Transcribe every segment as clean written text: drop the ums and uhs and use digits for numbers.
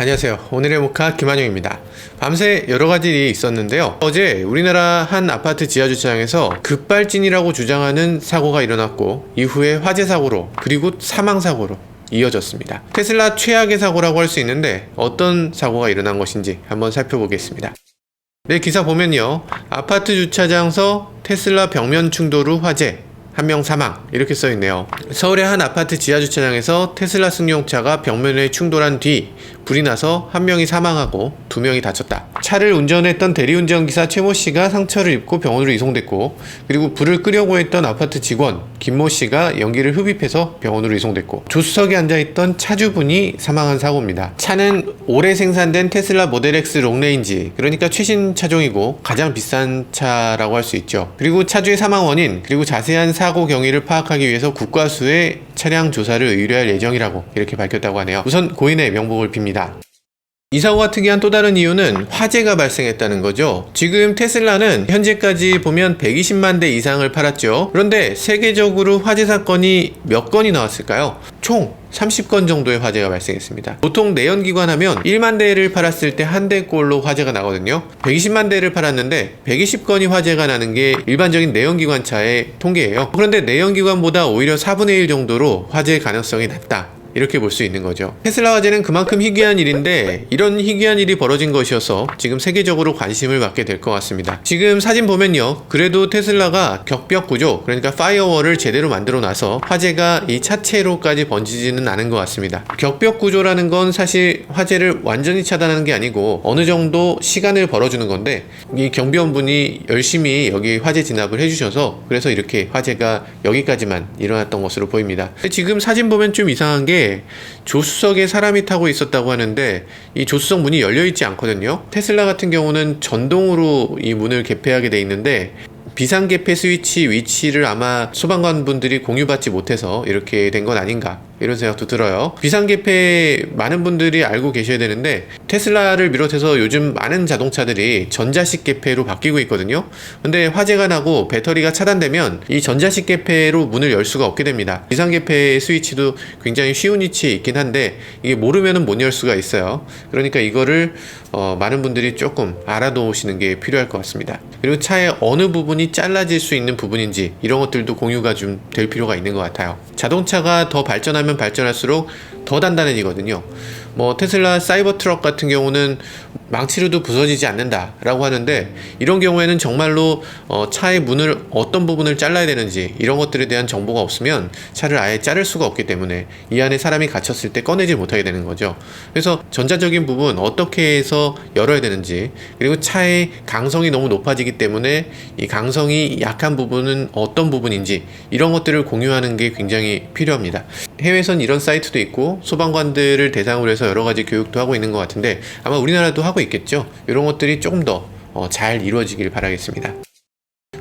안녕하세요. 오늘의 모카 김한영입니다. 밤새 여러가지 일이 있었는데요. 어제 우리나라 한 아파트 지하주차장에서 급발진이라고 주장하는 사고가 일어났고, 이후에 화재 사고로 그리고 사망 사고로 이어졌습니다. 테슬라 최악의 사고라고 할 수 있는데 어떤 사고가 일어난 것인지 한번 살펴보겠습니다. 네, 기사 보면요, 아파트 주차장서 테슬라 벽면 충돌 후 화재, 1명 사망, 이렇게 써있네요. 서울의 한 아파트 지하주차장에서 테슬라 승용차가 벽면에 충돌한 뒤 불이 나서 1명이 사망하고 2명이 다쳤다. 차를 운전했던 대리운전기사 최모씨가 상처를 입고 병원으로 이송됐고, 그리고 불을 끄려고 했던 아파트 직원 김모씨가 연기를 흡입해서 병원으로 이송됐고, 조수석에 앉아있던 차주분이 사망한 사고입니다. 차는 올해 생산된 테슬라 모델 X 롱레인지, 그러니까 최신 차종이고 가장 비싼 차라고 할 수 있죠. 그리고 차주의 사망 원인, 그리고 자세한 사고 경위를 파악하기 위해서 국과수에 차량 조사를 의뢰할 예정이라고 이렇게 밝혔다고 하네요. 우선 고인의 명복을 빕니다. 이 사고가 특이한 또 다른 이유는 화재가 발생했다는 거죠. 지금 테슬라는 현재까지 보면 120만 대 이상을 팔았죠. 그런데 세계적으로 화재 사건이 몇 건이 나왔을까요? 총 30건 정도의 화재가 발생했습니다. 보통 내연기관 하면 1만 대를 팔았을 때 한 대꼴로 화재가 나거든요. 120만 대를 팔았는데 120건이 화재가 나는 게 일반적인 내연기관차의 통계예요. 그런데 내연기관보다 오히려 4분의 1 정도로 화재 가능성이 낮다, 이렇게 볼 수 있는 거죠. 테슬라 화재는 그만큼 희귀한 일인데, 이런 희귀한 일이 벌어진 것이어서 지금 세계적으로 관심을 받게 될 것 같습니다. 지금 사진 보면요, 그래도 테슬라가 격벽 구조, 그러니까 파이어월을 제대로 만들어 놔서 화재가 이 차체로까지 번지지는 않은 것 같습니다. 격벽 구조라는 건 사실 화재를 완전히 차단하는 게 아니고 어느 정도 시간을 벌어주는 건데, 이 경비원분이 열심히 여기 화재 진압을 해주셔서 그래서 이렇게 화재가 여기까지만 일어났던 것으로 보입니다. 지금 사진 보면 좀 이상한 게, 조수석에 사람이 타고 있었다고 하는데 이 조수석 문이 열려있지 않거든요. 테슬라 같은 경우는 전동으로 이 문을 개폐하게 돼 있는데, 비상개폐 스위치 위치를 아마 소방관분들이 공유받지 못해서 이렇게 된 건 아닌가, 이런 생각도 들어요. 비상개폐 많은 분들이 알고 계셔야 되는데, 테슬라를 비롯해서 요즘 많은 자동차들이 전자식 개폐로 바뀌고 있거든요. 근데 화재가 나고 배터리가 차단되면 이 전자식 개폐로 문을 열 수가 없게 됩니다. 비상개폐 스위치도 굉장히 쉬운 위치에 있긴 한데 이게 모르면은 못 열 수가 있어요. 그러니까 이거를 많은 분들이 조금 알아두시는 게 필요할 것 같습니다. 그리고 차의 어느 부분이 잘라질 수 있는 부분인지 이런 것들도 공유가 좀 될 필요가 있는 것 같아요. 자동차가 더 발전하면 발전할수록 더 단단해지거든요. 테슬라 사이버 트럭 같은 경우는 망치로도 부서지지 않는다 라고 하는데, 이런 경우에는 정말로 차의 문을 어떤 부분을 잘라야 되는지 이런 것들에 대한 정보가 없으면 차를 아예 자를 수가 없기 때문에 이 안에 사람이 갇혔을 때 꺼내지 못하게 되는 거죠. 그래서 전자적인 부분 어떻게 해서 열어야 되는지, 그리고 차의 강성이 너무 높아지기 때문에 이 강성이 약한 부분은 어떤 부분인지 이런 것들을 공유하는 게 굉장히 필요합니다. 해외에선 이런 사이트도 있고 소방관들을 대상으로 해서 여러 가지 교육도 하고 있는 것 같은데, 아마 우리나라도 하고 있겠죠. 이런 것들이 조금 더 잘 이루어지길 바라겠습니다.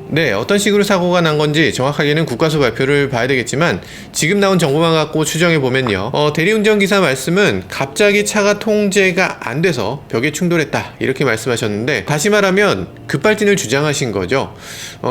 네, 어떤 식으로 사고가 난 건지 정확하게는 국과수 발표를 봐야 되겠지만, 지금 나온 정보만 갖고 추정해 보면요, 대리운전기사 말씀은 갑자기 차가 통제가 안 돼서 벽에 충돌했다, 이렇게 말씀하셨는데, 다시 말하면 급발진을 주장하신 거죠.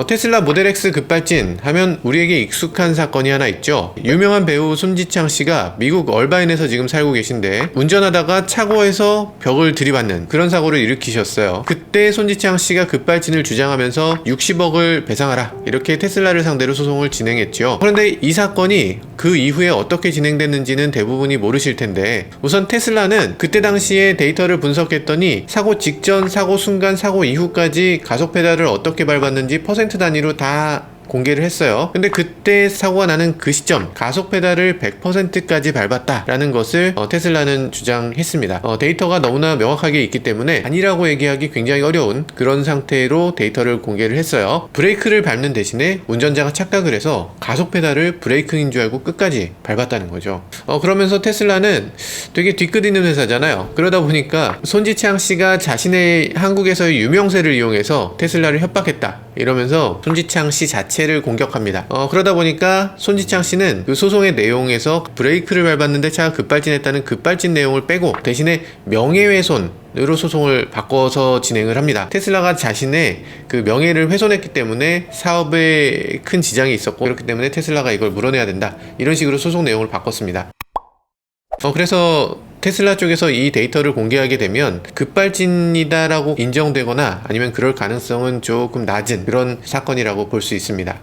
테슬라 모델 X 급발진 하면 우리에게 익숙한 사건이 하나 있죠. 유명한 배우 손지창 씨가 미국 얼바인에서 지금 살고 계신데, 운전하다가 차고에서 벽을 들이받는 그런 사고를 일으키셨어요. 그때 손지창 씨가 급발진을 주장하면서 60억을 배상하라, 이렇게 테슬라를 상대로 소송을 진행했죠. 그런데 이 사건이 그 이후에 어떻게 진행됐는지는 대부분이 모르실 텐데, 우선 테슬라는 그때 당시에 데이터를 분석했더니 사고 직전, 사고 순간, 사고 이후까지 가속 페달을 어떻게 밟았는지 퍼센트 단위로 다 공개를 했어요. 근데 그때 사고가 나는 그 시점 가속 페달을 100%까지 밟았다라는 것을 테슬라는 주장했습니다. 데이터가 너무나 명확하게 있기 때문에 아니라고 얘기하기 굉장히 어려운 그런 상태로 데이터를 공개를 했어요. 브레이크를 밟는 대신에 운전자가 착각을 해서 가속 페달을 브레이크인 줄 알고 끝까지 밟았다는 거죠. 그러면서 테슬라는 되게 뒤끝있는 회사잖아요. 그러다 보니까 손지창 씨가 자신의 한국에서의 유명세를 이용해서 테슬라를 협박했다, 이러면서 손지창 씨 자체를 공격합니다. 그러다 보니까 손지창 씨는 그 소송의 내용에서 브레이크를 밟았는데 차가 급발진했다는 급발진 내용을 빼고 대신에 명예훼손으로 소송을 바꿔서 진행을 합니다. 테슬라가 자신의 그 명예를 훼손했기 때문에 사업에 큰 지장이 있었고, 그렇기 때문에 테슬라가 이걸 물어내야 된다, 이런 식으로 소송 내용을 바꿨습니다. 그래서 테슬라 쪽에서 이 데이터를 공개하게 되면 급발진이다라고 인정되거나 아니면 그럴 가능성은 조금 낮은 그런 사건이라고 볼 수 있습니다.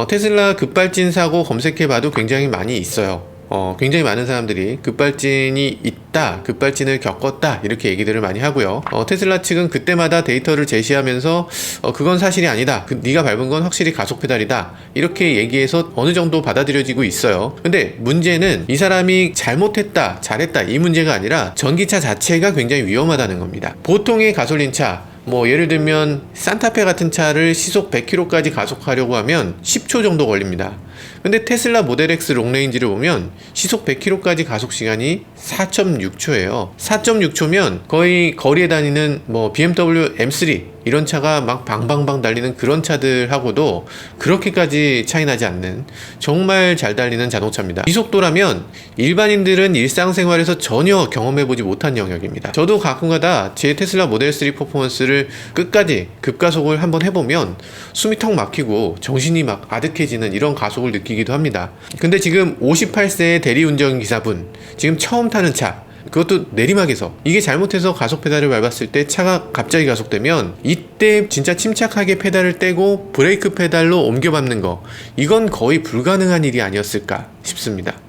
테슬라 급발진 사고 검색해봐도 굉장히 많이 있어요. 굉장히 많은 사람들이 급발진이 있다, 급발진을 겪었다 이렇게 얘기들을 많이 하고요. 테슬라 측은 그때마다 데이터를 제시하면서 그건 사실이 아니다, 네가 밟은 건 확실히 가속 페달이다 이렇게 얘기해서 어느 정도 받아들여지고 있어요. 근데 문제는 이 사람이 잘못했다, 잘했다 이 문제가 아니라 전기차 자체가 굉장히 위험하다는 겁니다. 보통의 가솔린차 예를 들면 산타페 같은 차를 시속 100km까지 가속하려고 하면 10초 정도 걸립니다. 근데 테슬라 모델 X 롱레인지를 보면 시속 100km까지 가속 시간이 4.6초예요. 4.6초면 거의 거리에 다니는 BMW M3 이런 차가 막 방방방 달리는 그런 차들하고도 그렇게까지 차이 나지 않는 정말 잘 달리는 자동차입니다. 이 속도라면 일반인들은 일상생활에서 전혀 경험해보지 못한 영역입니다. 저도 가끔가다 제 테슬라 모델 3 퍼포먼스를 끝까지 급가속을 한번 해보면 숨이 턱 막히고 정신이 막 아득해지는 이런 가속을 느끼기도 합니다. 근데 지금 58세의 대리운전 기사분, 지금 처음 타는 차, 그것도 내리막에서 이게 잘못해서 가속 페달을 밟았을 때 차가 갑자기 가속되면 이때 진짜 침착하게 페달을 떼고 브레이크 페달로 옮겨 밟는 거, 이건 거의 불가능한 일이 아니었을까 싶습니다.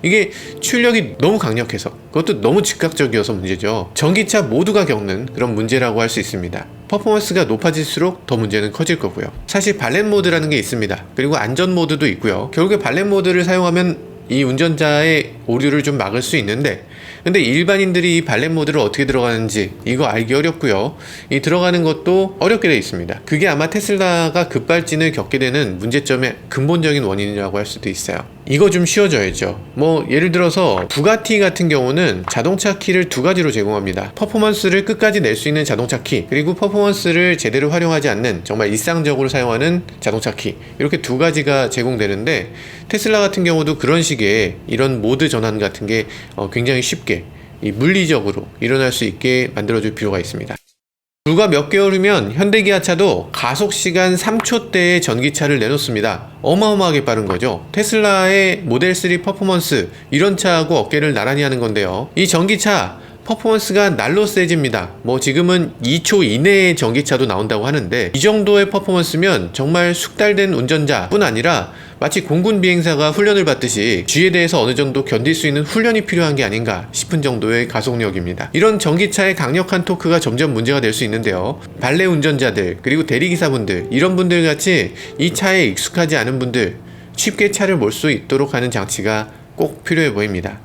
이게 출력이 너무 강력해서, 그것도 너무 즉각적이어서 문제죠. 전기차 모두가 겪는 그런 문제라고 할 수 있습니다. 퍼포먼스가 높아질수록 더 문제는 커질 거고요. 사실 발렛 모드라는 게 있습니다. 그리고 안전 모드도 있고요. 결국에 발렛 모드를 사용하면 이 운전자의 오류를 좀 막을 수 있는데, 근데 일반인들이 이 발렛 모드를 어떻게 들어가는지 이거 알기 어렵고요. 이 들어가는 것도 어렵게 되어 있습니다. 그게 아마 테슬라가 급발진을 겪게 되는 문제점의 근본적인 원인이라고 할 수도 있어요. 이거 좀 쉬워져야죠. 예를 들어서 부가티 같은 경우는 자동차 키를 두 가지로 제공합니다. 퍼포먼스를 끝까지 낼 수 있는 자동차 키, 그리고 퍼포먼스를 제대로 활용하지 않는 정말 일상적으로 사용하는 자동차 키, 이렇게 두 가지가 제공되는데, 테슬라 같은 경우도 그런 식의 이런 모드 전환 같은 게 굉장히 쉽게 물리적으로 일어날 수 있게 만들어줄 필요가 있습니다. 불과 몇 개월 후면 현대기아차도 가속시간 3초대의 전기차를 내놓습니다. 어마어마하게 빠른 거죠. 테슬라의 모델 3 퍼포먼스, 이런 차하고 어깨를 나란히 하는 건데요. 이 전기차 퍼포먼스가 날로 세집니다. 지금은 2초 이내의 전기차도 나온다고 하는데, 이 정도의 퍼포먼스면 정말 숙달된 운전자뿐 아니라 마치 공군 비행사가 훈련을 받듯이 G에 대해서 어느 정도 견딜 수 있는 훈련이 필요한 게 아닌가 싶은 정도의 가속력입니다. 이런 전기차의 강력한 토크가 점점 문제가 될 수 있는데요. 발레 운전자들, 그리고 대리기사분들, 이런 분들 같이 이 차에 익숙하지 않은 분들, 쉽게 차를 몰 수 있도록 하는 장치가 꼭 필요해 보입니다.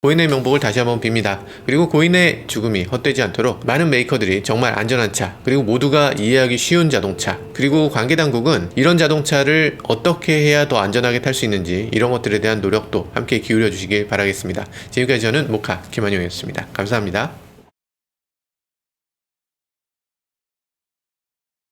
고인의 명복을 다시 한번 빕니다. 그리고 고인의 죽음이 헛되지 않도록 많은 메이커들이 정말 안전한 차, 그리고 모두가 이해하기 쉬운 자동차, 그리고 관계당국은 이런 자동차를 어떻게 해야 더 안전하게 탈 수 있는지 이런 것들에 대한 노력도 함께 기울여 주시길 바라겠습니다. 지금까지 저는 모카 김한용이었습니다. 감사합니다.